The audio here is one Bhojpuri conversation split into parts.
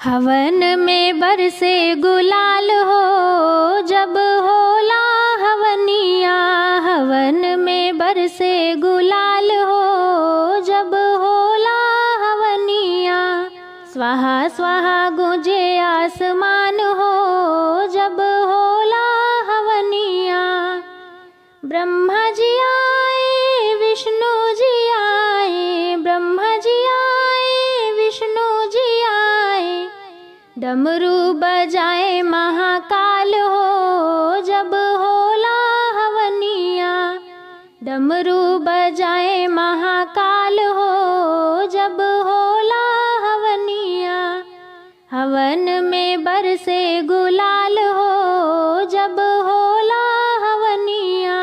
हवन में बरसे गुलाल हो जब होला हवनिया। हवन में बरसे गुलाल हो जब होला हवनिया। स्वाहा स्वाहा गूंजे आसमान हो जब होला हवनिया। ब्रह्मा जी आए विष्णु जी आए, ब्रह्मा जी आए विष्णु जी आए। डमरू बजाए महाकाल हो जब होला हवनिया। डमरू बजाए महाकाल हो जब होला हवनिया। हवन में बरसे गुलाल हो जब होला हवनिया।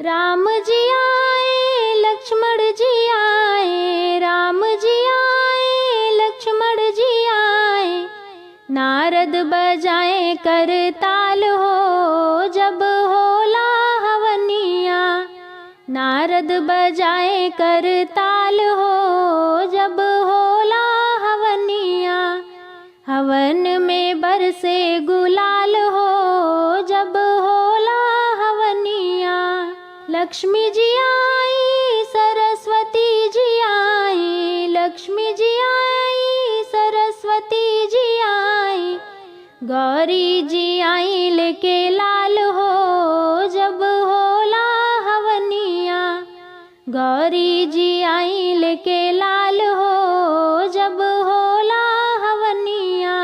राम जी आए लक्ष्मण जी आए, राम जी आए लक्ष्मण जी आए। नारद बजाए करताल हो जब होला हवनिया। नारद बजाए करताल हो जब होला हवनिया। हवन में बरसे गुलाल हो जब होला हवनिया। लक्ष्मी जी आई सरस्वती जी आई, लक्ष्मी जी आई सरस्वती जी आई। गौरी जी आई लेके लाल हो जब होला हवनिया। गौरी जी आई लेके लाल हो जब होला हवनिया।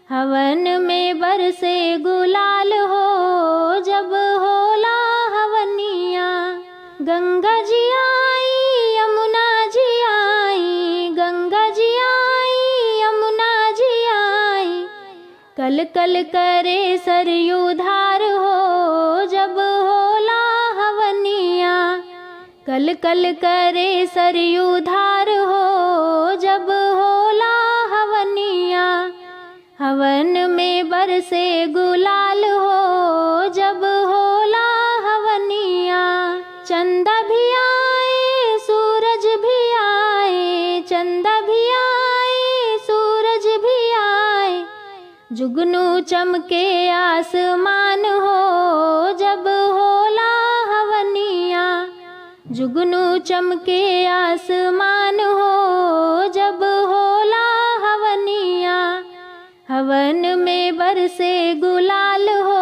हवन में बरसे गुलाल हो जब होला हवनिया। गंगा जी आई यमुना जी आई, गंगा जी आई यमुना जी आई। कल कल करे सरयू धार हो जब होला हवनिया। कल कल करे सरयू धार हो जब होला हवनिया। हवन में बरसे गुलाल हो जब होला हवनिया। चंदा भी आए सूरज भी आए, चंदा भी आए सूरज भी आए। जुगनू चमके आसमान हो जब होला हवनिया। जुगनू चमके आसमान हो जब होला हवनिया। हवन में बरसे गुलाल हो